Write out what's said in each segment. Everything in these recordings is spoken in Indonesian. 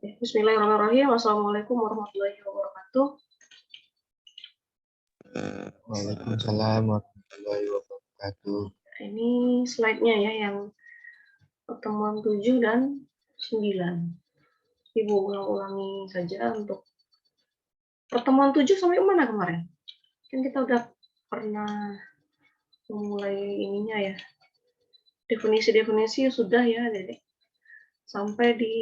Bismillahirrahmanirrahim. Assalamualaikum warahmatullahi wabarakatuh. Waalaikumsalam warahmatullahi wabarakatuh. Ini slide-nya ya, yang pertemuan 7 dan 9. Ibu ulang-ulangi saja untuk pertemuan 7 sampai mana kemarin? Kan kita udah pernah memulai ininya ya. Definisi-definisi sudah ya, Dedek. Sampai di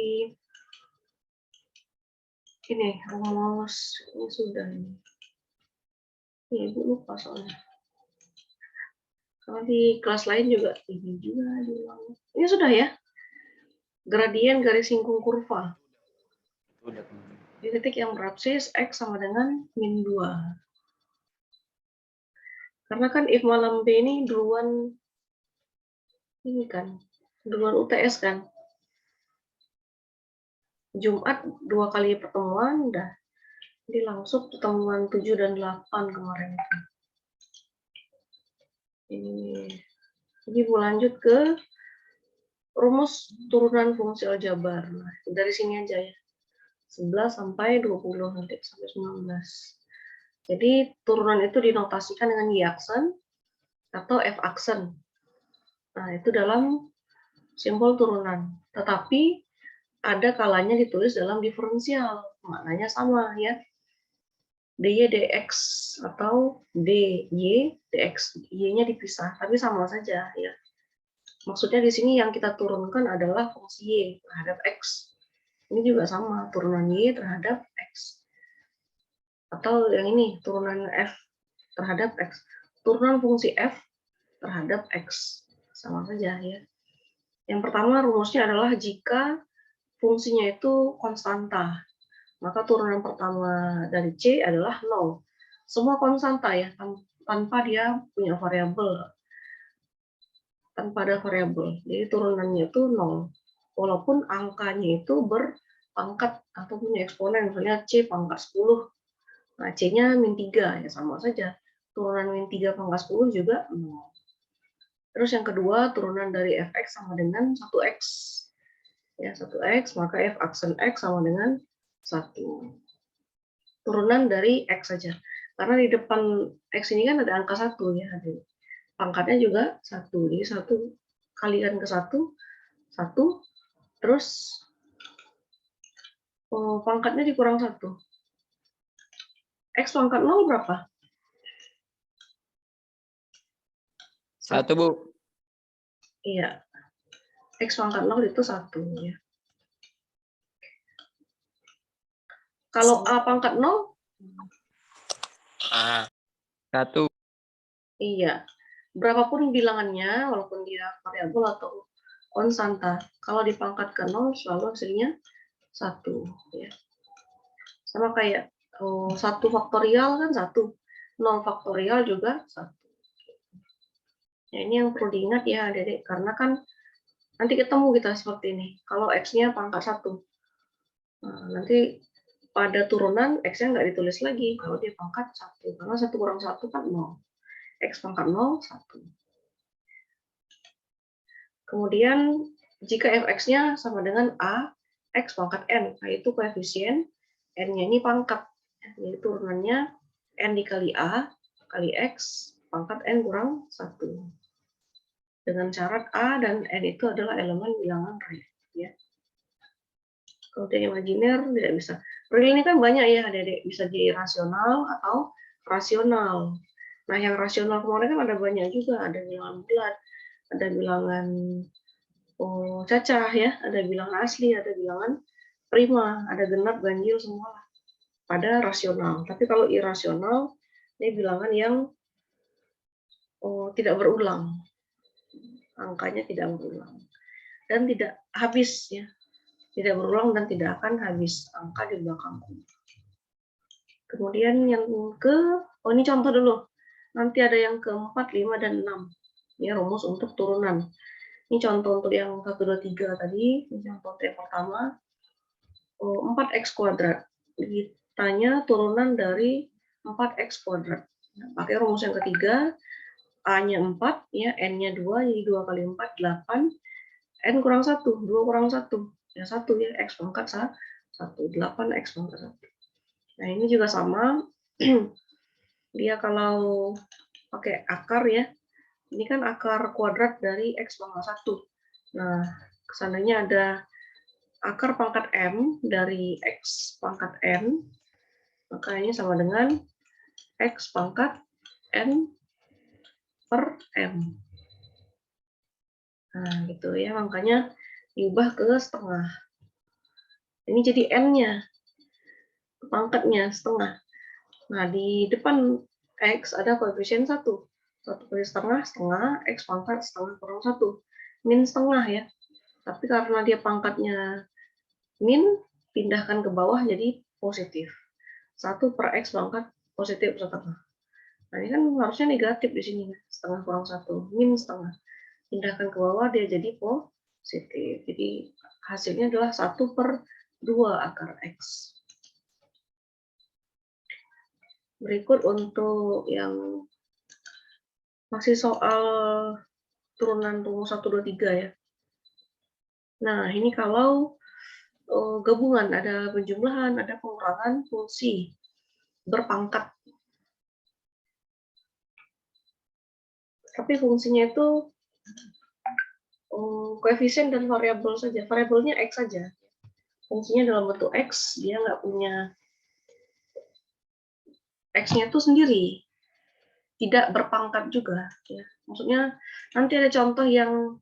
ini rumus ini sudah ini. Ibu lupa soalnya. Karena di kelas lain juga ini juga diulang. Ini sudah ya? Gradien garis singkung kurva. Di titik yang berabsis X sama dengan min 2. Karena kan if malam B ini duluan ini kan, duluan UTS kan. Jumat 2 kali pertemuan udah. Jadi langsung pertemuan 7 dan 8 kemarin. Ini Bu lanjut ke rumus turunan fungsi aljabar. Nah, dari sini aja ya. 11 sampai 20 nanti sampai 19. Jadi turunan itu dinotasikan dengan y-aksen atau f-aksen. Nah, itu dalam simbol turunan. Tetapi ada kalanya ditulis dalam diferensial. Maknanya sama ya. dy dx atau dy dx, y-nya dipisah, tapi sama saja ya. Maksudnya di sini yang kita turunkan adalah fungsi y terhadap x. Ini juga sama, turunan y terhadap x. Atau yang ini, turunan f terhadap x. Turunan fungsi f terhadap x. Sama saja ya. Yang pertama rumusnya adalah jika fungsinya itu konstanta, maka turunan pertama dari C adalah 0. Semua konstanta ya, tanpa dia punya variabel. Tanpa ada variabel. Jadi turunannya itu 0. Walaupun angkanya itu berpangkat atau punya eksponen, misalnya C pangkat 10. Nah, C-nya min 3, ya sama saja. Turunan min 3 pangkat 10 juga 0. Terus yang kedua, turunan dari fx sama dengan 1x. Ya, 1x, maka f aksen x sama dengan 1. Turunan dari x saja. Karena di depan x ini kan ada angka 1 ya. Pangkatnya juga 1. Jadi 1 kalikan ke 1, 1. Terus pangkatnya dikurang 1. X pangkat 0 berapa? 1, Bu. Iya. X pangkat 0 itu 1 ya. Kalau A pangkat 0? 1. Iya. Berapapun bilangannya, walaupun dia variabel atau konstanta, kalau dipangkat ke 0 selalu hasilnya 1 ya. Sama kayak 1 faktorial kan 1. 0 faktorial juga 1. Nah, ini yang perlu diingat ya, Dedek, karena kan nanti ketemu kita seperti ini. Kalau X-nya pangkat 1. Nah, nanti pada turunan X-nya nggak ditulis lagi kalau dia pangkat 1. Karena 1 kurang 1 kan 0. X pangkat 0, 1. Kemudian, jika fx-nya sama dengan A, X pangkat N. Nah, itu koefisien N-nya ini pangkat. Jadi turunannya N dikali A, kali X, pangkat N kurang 1. Dengan syarat A dan N itu adalah elemen bilangan real. Ya. Kalau dia imajiner tidak bisa. Real ini kan banyak ya, Adik-adik. Bisa jadi rasional atau rasional. Nah, yang rasional kemarin kan ada banyak juga. Ada bilangan bulat, ada bilangan cacah ya, ada bilangan asli, ada bilangan prima, ada genap, ganjil, semua pada rasional. Tapi kalau irasional, ini bilangan yang tidak berulang. Angkanya tidak berulang. Dan tidak habis ya. Tidak berulang dan tidak akan habis angka di belakang. Kemudian yang ini contoh dulu. Nanti ada yang keempat, 5, dan 6. Ini rumus untuk turunan. Ini contoh untuk yang 1, 2, 3 tadi. Ini contoh untuk yang pertama. 4x kuadrat. Ditanya turunan dari 4x kuadrat. Nah, pakai rumus yang ketiga. A-nya 4, ya, N-nya 2, jadi 2 kali 4, 8. N kurang 1, 2 kurang 1. Ya 1 ya, X pangkat 8 X pangkat 1. Nah, ini juga sama. Dia kalau pakai akar ya, ini kan akar kuadrat dari X pangkat 1. Nah, kesananya ada akar pangkat M dari X pangkat N, maka ini sama dengan X pangkat N per M. Nah, gitu ya, makanya diubah ke setengah. Ini jadi N-nya, pangkatnya setengah. Nah, di depan X ada koefisien 1. 1 kali setengah, setengah, X pangkat setengah kurang 1. Min setengah ya. Tapi karena dia pangkatnya min, pindahkan ke bawah jadi positif. 1 per X pangkat positif setengah. Nah, ini kan harusnya negatif di sini. Setengah kurang 1, min setengah. Pindahkan ke bawah, dia jadi positif. Jadi hasilnya adalah 1 per 2 akar X. Berikut untuk yang masih soal turunan rumus 1, 2, 3 ya. Nah, ini kalau gabungan, ada penjumlahan, ada pengurangan fungsi berpangkat. Tapi fungsinya itu koefisien dan variabel saja. Variabelnya X saja. Fungsinya dalam bentuk X, dia nggak punya X-nya itu sendiri. Tidak berpangkat juga. Ya. Maksudnya nanti ada contoh yang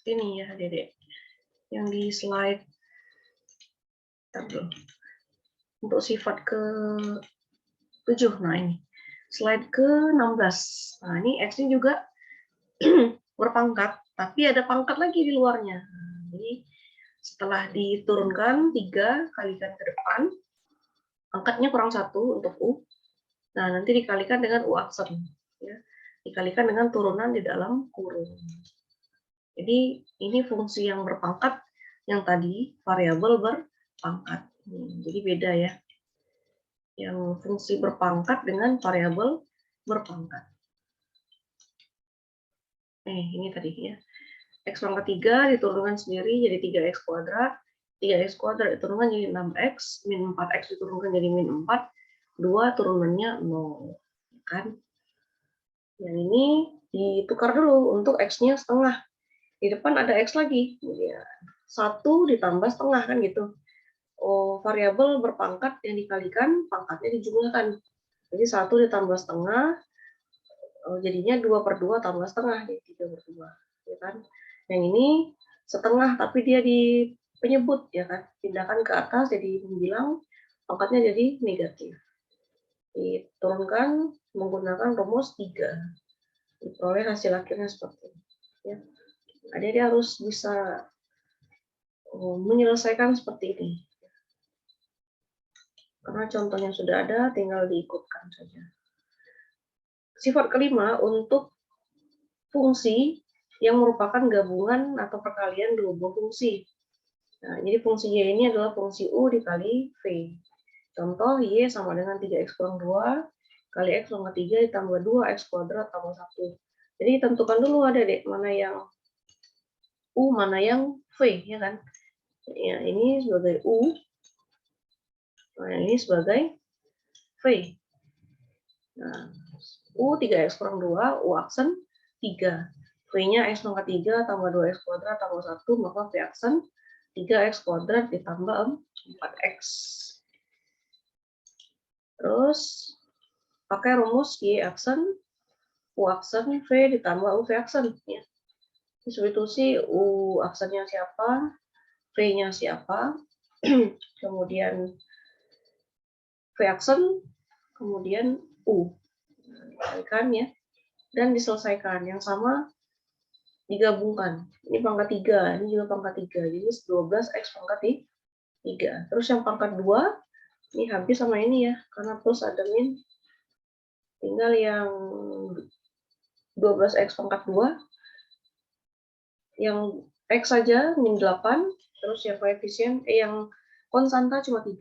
ini ya, Dedek. Yang di slide. Untuk sifat ke-7. Nah, ini. Slide ke-16. Nah, ini X-nya juga berpangkat, tapi ada pangkat lagi di luarnya. Jadi, setelah diturunkan 3, kalikan ke depan, pangkatnya kurang 1 untuk U. Nah, nanti dikalikan dengan U aksen. Ya. Dikalikan dengan turunan di dalam kurung. Jadi, ini fungsi yang berpangkat, yang tadi variabel berpangkat. Jadi beda ya. Yang fungsi berpangkat dengan variabel berpangkat. Ini tadi ya. X pangkat 3 diturunkan sendiri jadi 3X kuadrat. 3X kuadrat diturunkan jadi 6X. Min 4X diturunkan jadi min 4. 2 turunannya 0. Kan? Yang ini ditukar dulu untuk X-nya setengah. Di depan ada X lagi. 1 ditambah setengah kan gitu. Variabel berpangkat yang dikalikan, pangkatnya dijumlahkan. Jadi 1 ditambah setengah, jadinya 2 per 2 tambah setengah, jadi 3 per 2. Ya kan? Yang ini setengah, tapi dia di penyebut, ya kan? Pindahkan ke atas, jadi membilang, pangkatnya jadi negatif. Diturunkan menggunakan rumus 3. Diperoleh hasil akhirnya seperti ini. Ya. Jadi dia harus bisa menyelesaikan seperti ini. Karena contohnya sudah ada, tinggal diikutkan saja. Sifat kelima untuk fungsi yang merupakan gabungan atau perkalian dua buah fungsi. Nah, jadi fungsi Y ini adalah fungsi U dikali V. Contoh, Y sama dengan 3X kurang 2 kali X pangkat 3 ditambah 2X kuadrat tambah 1. Jadi tentukan dulu Adik, mana yang U, mana yang V, ya kan? Ya, ini sebagai U, nah ini sebagai V. Nah, U 3X kurang 2, U aksen 3. V-nya X pangkat 3 tambah 2X kuadrat tambah 1, maka V aksen 3X kuadrat ditambah 4X. Terus, pakai rumus Y aksen, U aksen, V ditambah U V aksen. Ya. Substitusi U aksennya siapa, V-nya siapa, kemudian V aksen, kemudian U. Dikalikan ya. Dan diselesaikan. Yang sama digabungkan. Ini pangkat 3, ini juga pangkat 3. Jadi 12X pangkat 3. Terus yang pangkat 2, ini habis sama ini ya. Karena plus ada min. Tinggal yang 12X pangkat 2. Yang X saja min 8. Terus yang koefisien, yang konstanta cuma 3.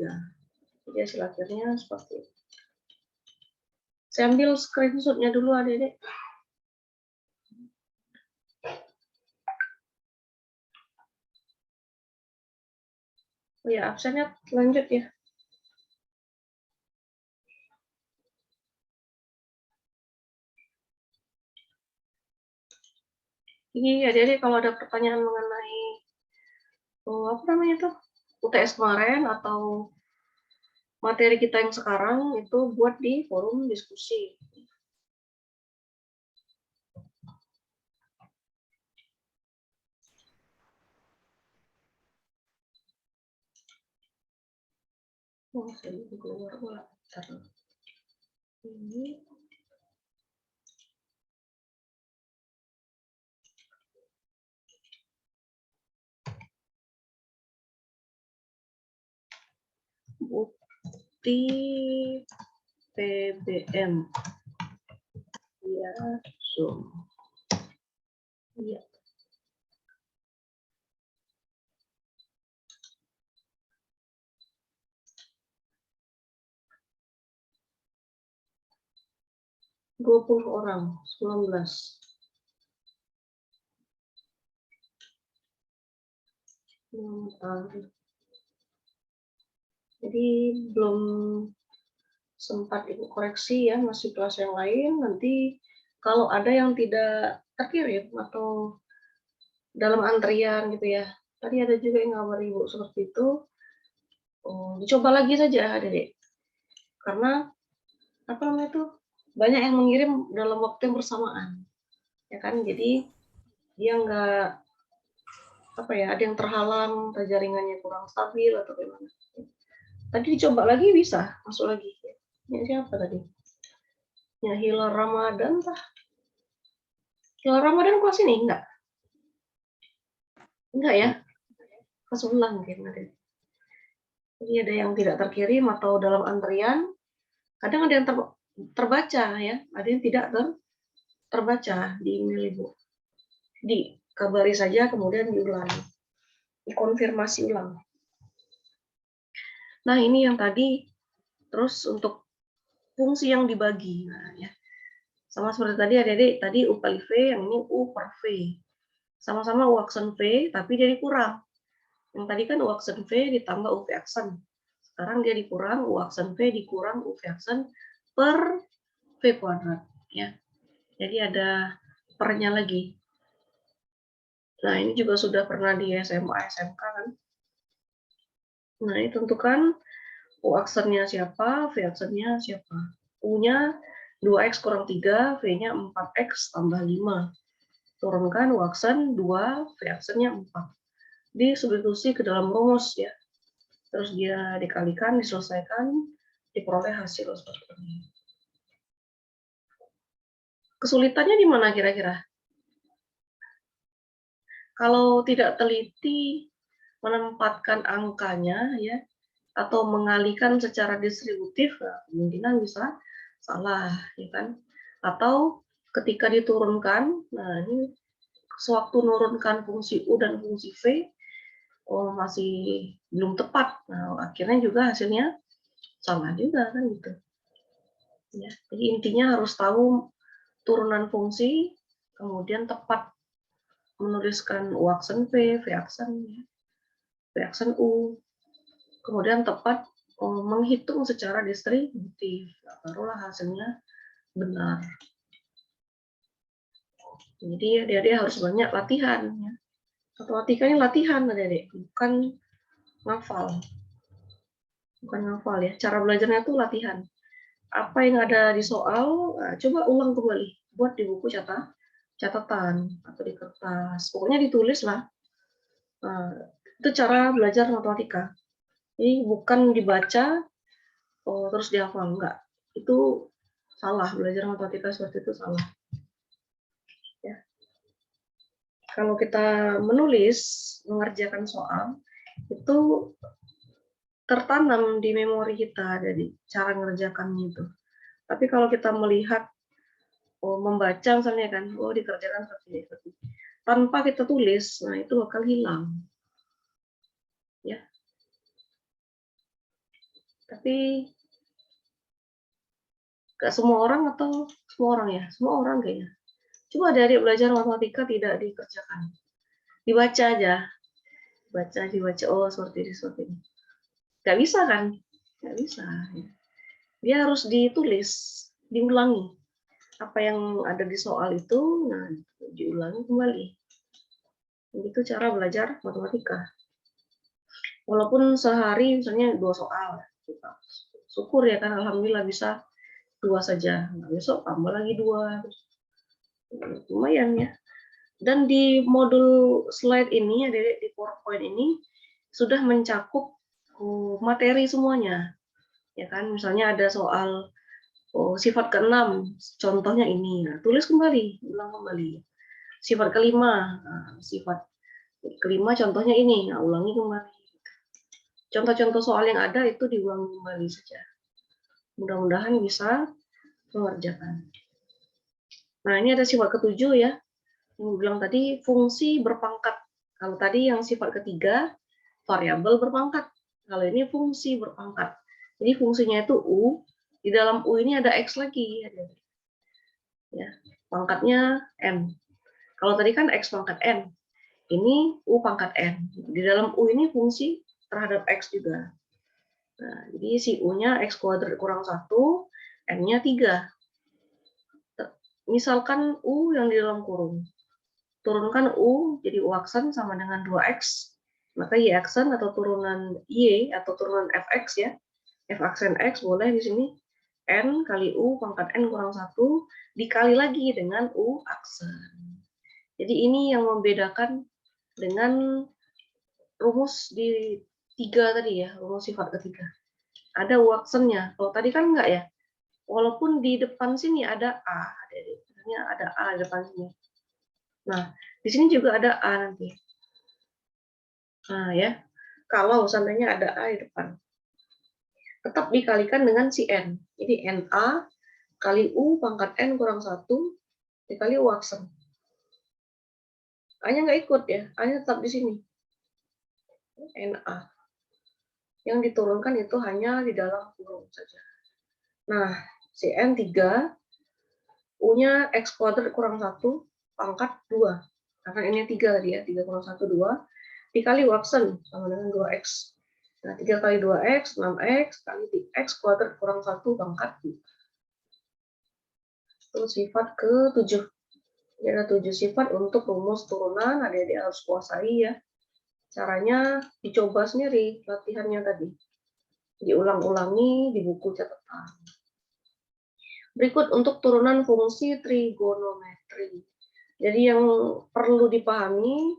Jadi hasil akhirnya seperti ini. Saya ambil screenshot-nya dulu Adik-adik. Oh ya, absennya lanjut ya. Ini ya, jadi kalau ada pertanyaan mengenai apa namanya tuh UTS kemarin atau materi kita yang sekarang itu buat di forum diskusi. Oh, saya keluar pula. Ini bukti PBM. Ya, Zoom. Iya. Dua 20 orang, 19. Jadi belum sempat ibu koreksi ya, masih kelas yang lain. Nanti kalau ada yang tidak terkirim atau dalam antrian gitu ya, tadi ada juga yang ngabar ibu seperti itu. Dicoba lagi saja, Dedek. Karena apa namanya itu banyak yang mengirim dalam waktu yang bersamaan, ya kan? Jadi dia nggak apa ya, ada yang terhalang, atau jaringannya kurang stabil atau gimana. Tadi dicoba lagi bisa masuk lagi. Ya siapa tadi? Ya Hilal Ramadan tah. Hilal Ramadan kelas ini enggak? Enggak ya? Kelas ulang mungkin ada. Jadi ada yang tidak terkirim atau dalam antrian. Kadang ada yang terbaca ya, ada yang tidak terbaca di email ibu. Dikabari saja kemudian diulang, dikonfirmasi ulang. Nah ini yang tadi, terus untuk fungsi yang dibagi, nah, ya. Sama seperti tadi adik-adik, tadi U kali V, yang ini U per V. Sama-sama U aksen V, tapi dia dikurang. Yang tadi kan U aksen V ditambah U V aksen. Sekarang dia dikurang, U aksen V dikurang U V aksen per V kuadrat. Ya. Jadi ada pernya lagi. Nah ini juga sudah pernah di SMA, SMK kan. Nah ini tentukan U aksennya siapa, V aksennya siapa. U-nya 2X kurang 3, V-nya 4X tambah 5. Turunkan U aksen 2, V aksennya 4. Disubstitusi ke dalam rumus ya. Terus dia dikalikan, diselesaikan, diperoleh hasil seperti ini. Kesulitannya di mana kira-kira? Kalau tidak teliti menempatkan angkanya ya, atau mengalihkan secara distributif, nah, kemungkinan bisa salah, ya kan? Atau ketika diturunkan, nah ini sewaktu menurunkan fungsi U dan fungsi V, masih belum tepat. Nah, akhirnya juga hasilnya salah juga kan gitu. Ya, jadi intinya harus tahu turunan fungsi, kemudian tepat menuliskan U aksen V, V aksen, V aksen U, kemudian tepat menghitung secara distributif, barulah hasilnya benar. Jadi adik-adik harus banyak latihan. Ya. Matematika ini latihan adik-adik, bukan ngafal. Bukan ngafal ya, cara belajarnya itu latihan. Apa yang ada di soal, coba ulang kembali, buat di buku catatan atau di kertas. Pokoknya ditulis lah. Itu cara belajar matematika. Jadi bukan dibaca, terus dihafal, enggak. Itu salah, belajar matematika seperti itu salah. Ya. Kalau kita menulis, mengerjakan soal, itu tertanam di memori kita dari cara mengerjakannya itu. Tapi kalau kita melihat, membaca misalnya kan, dikerjakan seperti ini. Tanpa kita tulis, nah itu bakal hilang. Ya. Tapi nggak semua orang atau semua orang ya? Semua orang kayaknya. Coba adik-adik belajar matematika tidak dikerjakan. Dibaca aja. dibaca, oh seperti ini. Nggak bisa kan? Nggak bisa. Ya. Dia harus ditulis, diulangi. Apa yang ada di soal itu, nah diulangi kembali. Itu cara belajar matematika. Walaupun sehari misalnya 2 soal, syukur ya kan, alhamdulillah bisa 2 saja. Nah, besok tambah lagi 2, lumayan ya. Dan di modul slide ini, di PowerPoint ini sudah mencakup materi semuanya, ya kan. Misalnya ada soal sifat ke-6, contohnya ini, nah, tulis kembali, ulang kembali. Sifat ke-5, nah, sifat ke-5 contohnya ini, nah, ulangi kembali. Contoh-contoh soal yang ada itu diulang kembali saja. Mudah-mudahan bisa mengerjakan. Nah, ini ada sifat ke-7 ya. Yang bilang tadi fungsi berpangkat. Kalau tadi yang sifat ketiga, variabel berpangkat. Kalau ini fungsi berpangkat. Jadi fungsinya itu U, di dalam U ini ada X lagi. Ya, pangkatnya N. Kalau tadi kan X pangkat N. Ini U pangkat N. Di dalam U ini fungsi terhadap X juga. Nah, jadi si U-nya X kuadrat kurang 1, N-nya 3. Misalkan U yang di dalam kurung. Turunkan U jadi U aksen sama dengan 2X. Maka Y aksen atau turunan Y atau turunan Fx ya. F aksen X boleh di sini. N kali U pangkat N kurang 1 dikali lagi dengan U aksen. Jadi ini yang membedakan dengan rumus di 3 tadi ya, rumus sifat ketiga. Ada U aksennya. Kalau tadi kan enggak ya. Walaupun di depan sini ada A, ada A di depan sini. Nah, di sini juga ada A nanti. Nah ya, kalau seandainya ada A di depan, tetap dikalikan dengan si N. Jadi NA kali U pangkat N kurang 1 dikali U aksen. A-nya nggak ikut ya, A-nya tetap di sini. NA. Yang diturunkan itu hanya di dalam kurung saja. Nah, si N 3, U-nya X kuadrat kurang 1 pangkat 2. Karena ini 3 tadi ya, 3 kurang 1, 2. Dikali U aksen sama dengan 2X. Nah, 3 kali 2X, 6X, kali X kuadrat kurang 1 pangkat 2. Itu sifat ke-7. Jadi ada 7 sifat untuk rumus turunan, adik-adik harus kuasai ya. Caranya dicoba sendiri, latihannya tadi. Diulang-ulangi di buku catatan. Berikut untuk turunan fungsi trigonometri. Jadi yang perlu dipahami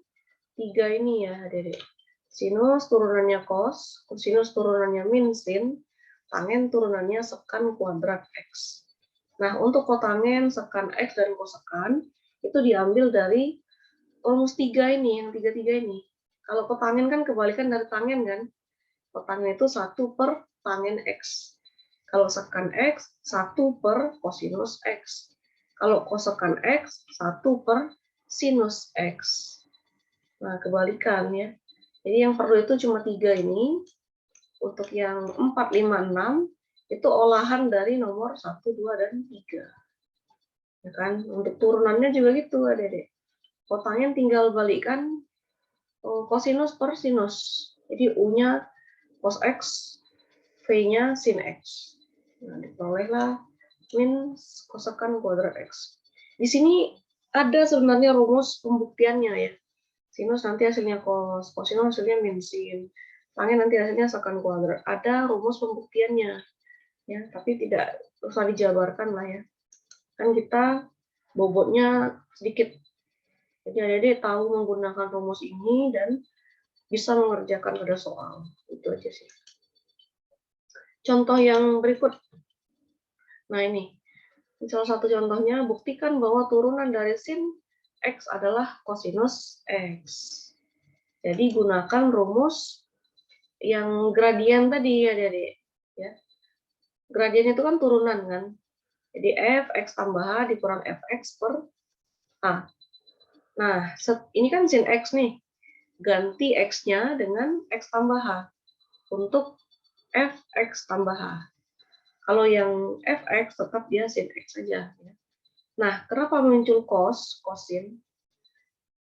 3 ini ya, adik-adik. Sinus turunannya cos, kosinus turunannya min sin, tangen turunannya sekan kuadrat X. Nah, untuk kotangen, sekan X, dan kosekan, itu diambil dari rumus 3 ini, yang 3-3 ini. Kalau kotangen kan kebalikan dari tangen kan? Kotangen itu 1 per tangen X. Kalau sekan X, 1 per kosinus X. Kalau kosekan X, 1 per sinus X. Nah, kebalikan ya. Jadi yang perlu itu cuma 3 ini. Untuk yang 4, 5, 6 itu olahan dari nomor 1, 2, dan 3. Ya kan? Untuk turunannya juga gitu, adik-adik. Kotanya tinggal balikkan kosinus per sinus. Jadi U-nya cos X, V-nya sin X. Nah, diperolehlah min kosekan kuadrat X. Di sini ada sebenarnya rumus pembuktiannya ya. Sinus nanti hasilnya cos, kosinus hasilnya min sin, tangen nanti hasilnya sekan kuadrat. Ada rumus pembuktiannya, ya, tapi tidak usah dijabarkan lah ya. Kan kita bobotnya sedikit, jadi adik-adik tahu menggunakan rumus ini dan bisa mengerjakan pada soal. Itu aja sih. Contoh yang berikut. Nah ini, salah satu contohnya, buktikan bahwa turunan dari sin X adalah kosinus X. Jadi gunakan rumus yang gradien tadi ya, adik-adik. Ya. Gradien itu kan turunan kan. Jadi f x tambah h dikurang fx per h. Nah, ini kan sin x nih. Ganti x-nya dengan x tambah h untuk fx tambah h. Kalau yang fx tetap dia sin x saja. Ya. Nah, kenapa muncul cos, kosin?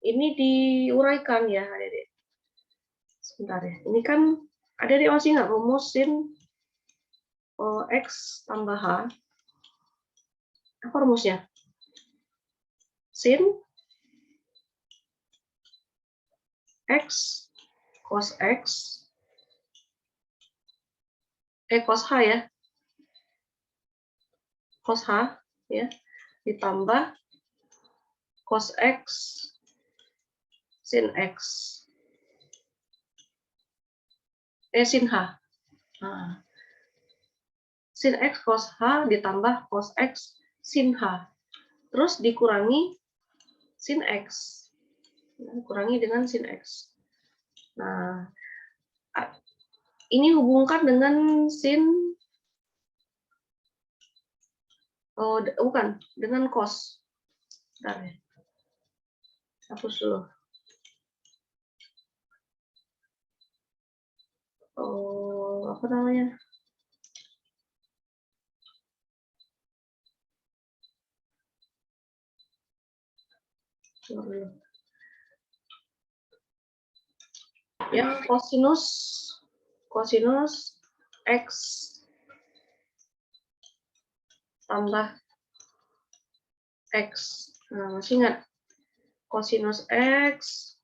Ini diuraikan ya, adik-adik. Sebentar ya. Ini kan ada masih nggak rumus sin X tambah H? Apa rumusnya? Sin X cos X cos H ya. Cos H ya ditambah cos X sin X sin H. Nah, sin X cos H ditambah cos X sin H. Terus dikurangi sin X. Kurangi dengan sin X. Nah, ini hubungkan dengan sin bukan, dengan cos. Bentar ya. Hapus dulu. Apa namanya? Yang cosinus X tambah X. Nah, masih ingat? Cosinus X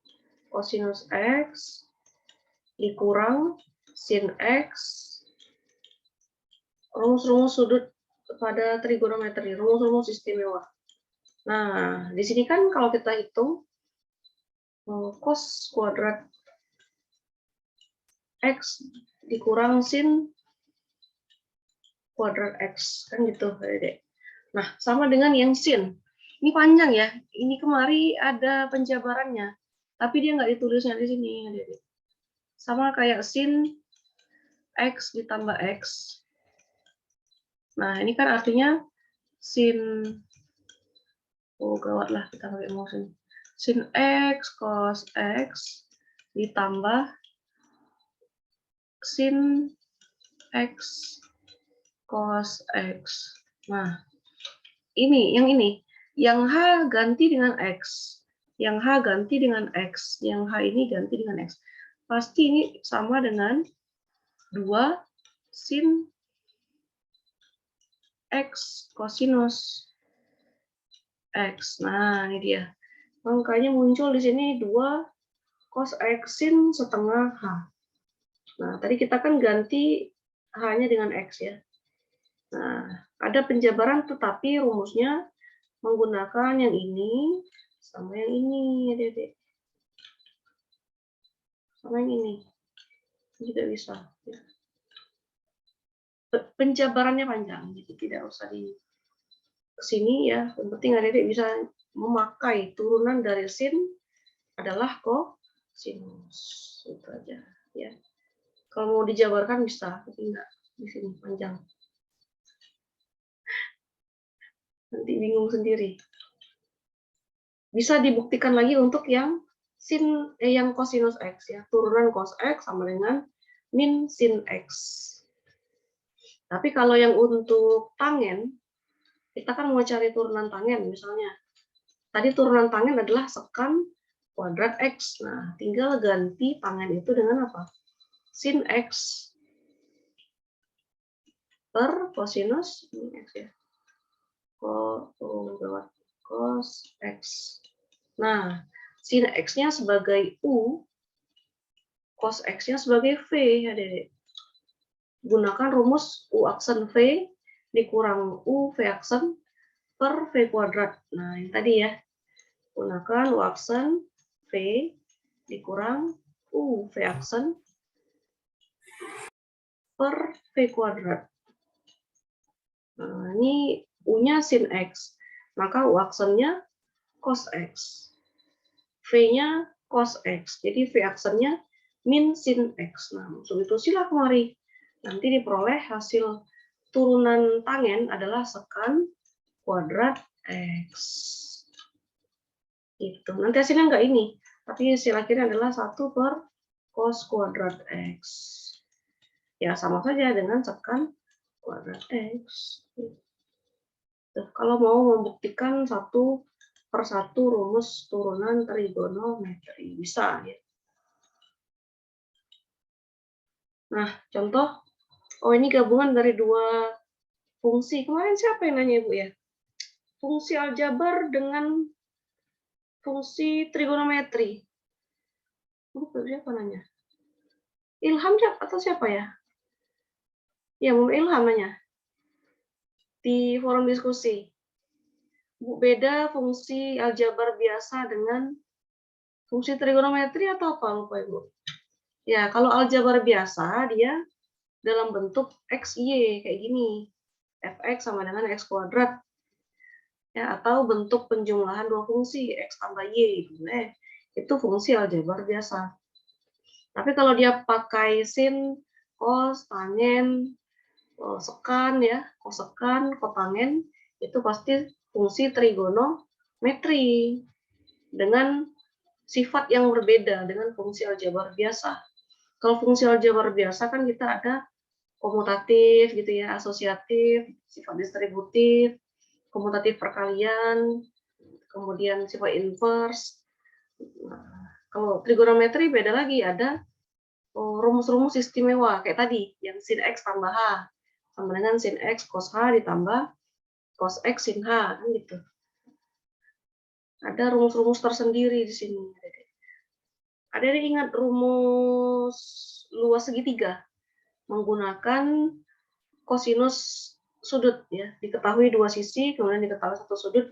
dikurang sin X, rumus-rumus sudut pada trigonometri, rumus-rumus istimewa. Nah, di sini kan kalau kita hitung cos kuadrat X dikurang sin kuadrat X, kan gitu. Nah, sama dengan yang sin. Ini panjang ya, ini kemari ada penjabarannya, tapi dia nggak ditulisnya di sini. Sama kayak sin X ditambah X. Nah, ini kan artinya sin, gawat lah kita pakai mouse. Sin X cos X ditambah sin X cos X. Nah, yang ini. Yang H ganti dengan X. Yang H ganti dengan X. Yang H ini ganti dengan X. Pasti ini sama dengan 2 sin X cosinus X. Nah, ini dia. Makanya muncul di sini 2 cos X sin setengah H. Nah, tadi kita kan ganti H-nya dengan X ya. Nah, ada penjabaran tetapi rumusnya menggunakan yang ini sama yang ini, Dedek. Sama yang ini. Juga bisa. Ya. Penjabarannya panjang, jadi tidak usah di sini ya. Yang penting Dedek bisa memakai turunan dari sin adalah cosinus. Itu aja ya. Kalau mau dijabarkan bisa, tapi enggak di sini panjang. Nanti bingung sendiri. Bisa dibuktikan lagi untuk yang sin yang cosinus X ya. Turunan cos X sama dengan min sin X. Tapi kalau yang untuk tangen, kita kan mau cari turunan tangen misalnya. Tadi turunan tangen adalah sekan kuadrat X. Nah, tinggal ganti tangen itu dengan apa? Sin X per cosinus X ya. Cos X. Nah, sin X-nya sebagai U, cos X-nya sebagai V ya, Dedek. Gunakan rumus U aksen V dikurang U V aksen per V kuadrat. Nah, yang tadi ya. Gunakan U aksen V dikurang U V aksen per V kuadrat. Nah, ini U-nya sin X. Maka U aksennya cos X. V-nya cos X. Jadi V aksennya min sin X. Nah, substitusilah kemari. Nanti diperoleh hasil turunan tangen adalah sekan kuadrat X. Itu. Nanti hasilnya enggak ini. Tapi hasil akhirnya adalah 1 per cos kuadrat X. Ya, sama saja dengan sekan kuadrat X. Tuh, kalau mau membuktikan 1 per 1 rumus turunan trigonometri bisa ya. Nah, contoh, oh ini gabungan dari dua fungsi. Kemarin siapa yang nanya Ibu ya? Fungsi aljabar dengan fungsi trigonometri. Siapa nanya? Ilham atau siapa ya? Ya, Bu Ilham nanya. Di forum diskusi. Bu, beda fungsi aljabar biasa dengan fungsi trigonometri atau apa? Lupa Ibu. Ya, kalau aljabar biasa, dia dalam bentuk X, Y, kayak gini. Fx sama dengan X kuadrat. Ya, atau bentuk penjumlahan dua fungsi, X tambah Y. Itu fungsi aljabar biasa. Tapi kalau dia pakai sin, cos, tangen, sekan, ya, kosekan, kotangen, itu pasti fungsi trigonometri dengan sifat yang berbeda dengan fungsi aljabar biasa. Kalau fungsi aljabar biasa kan kita ada komutatif gitu ya, asosiatif, sifat distributif, komutatif perkalian, kemudian sifat inverse. Nah, kalau trigonometri beda lagi, ada rumus-rumus istimewa kayak tadi yang sin x tambah h sama dengan sin x cos h ditambah cos x sin h, kan gitu. Ada rumus-rumus tersendiri di sini. Ada yang ingat rumus luas segitiga menggunakan kosinus sudut ya, diketahui dua sisi kemudian diketahui satu sudut,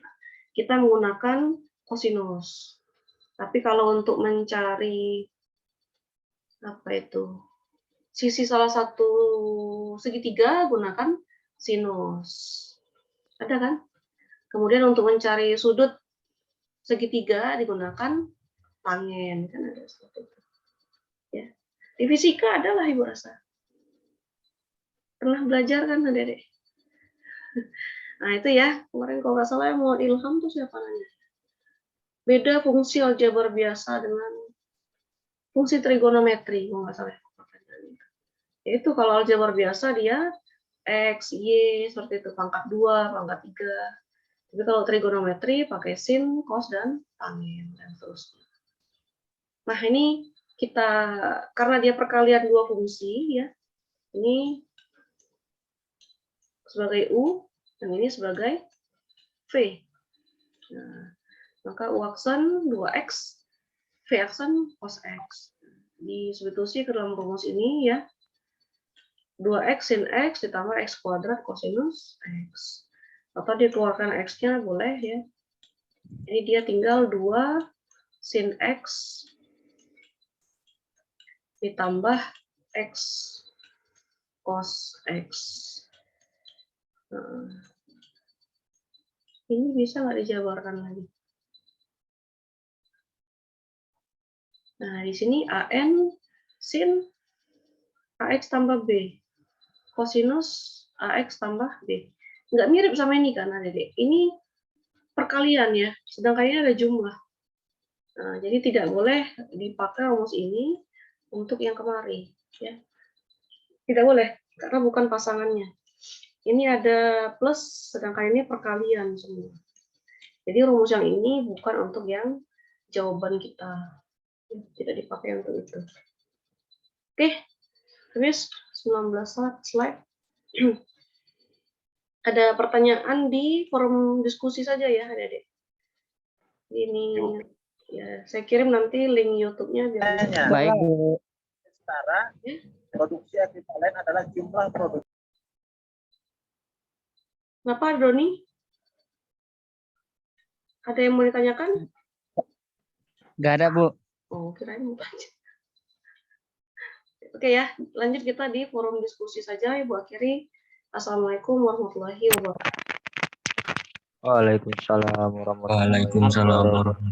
kita menggunakan kosinus. Tapi kalau untuk mencari apa itu sisi salah satu segitiga, gunakan sinus. Ada kan? Kemudian untuk mencari sudut segitiga digunakan tangen, kan ada seperti itu. Ya. Di fisika adalah Ibu rasa. Pernah belajar kan Adik-adik? Nah itu ya, kemarin kalau nggak salah mau Ilham tuh siapa nanya? Beda fungsi aljabar biasa dengan fungsi trigonometri, kalau nggak salah. Yaitu kalau aljabar biasa dia X, Y, seperti itu, pangkat 2, pangkat 3. Tapi kalau trigonometri pakai sin, cos, dan tangen, dan seterusnya. Nah ini kita, karena dia perkalian dua fungsi, ya, ini sebagai U, dan ini sebagai V. Nah, maka U aksen 2X, V aksen cos X. Disubstitusi ke dalam rumus ini, ya, 2X sin X ditambah X kuadrat kosinus X. Atau dikeluarkan X-nya boleh ya. Jadi dia tinggal 2 sin X ditambah X cos X. Nah, ini bisa nggak dijabarkan lagi? Nah, di sini AN sin AX tambah B. Kosinus AX tambah B. Nggak mirip sama ini kan, Adik? Ini perkalian ya, sedangkan ini ada jumlah. Nah, jadi tidak boleh dipakai rumus ini untuk yang kemari. Ya. Tidak boleh, karena bukan pasangannya. Ini ada plus, sedangkan ini perkalian semua. Jadi rumus yang ini bukan untuk yang jawaban kita. Tidak dipakai untuk itu. Oke, habis 19 slide. Ada pertanyaan di forum diskusi saja ya, Adik-adik. Ini ya, saya kirim nanti link YouTube-nya biar. Baik, Bu. Setara produksi ekuivalen adalah jumlah produksi. Kenapa, Doni? Ada yang mau ditanyakan? Nggak ada, Bu. Oh, kirain mau tanya. Oke ya, lanjut kita di forum diskusi saja. Ibu akhiri. Assalamualaikum warahmatullahi wabarakatuh. Waalaikumsalam warahmatullahi Waalaikumsalam wabarakatuh. warahmatullahi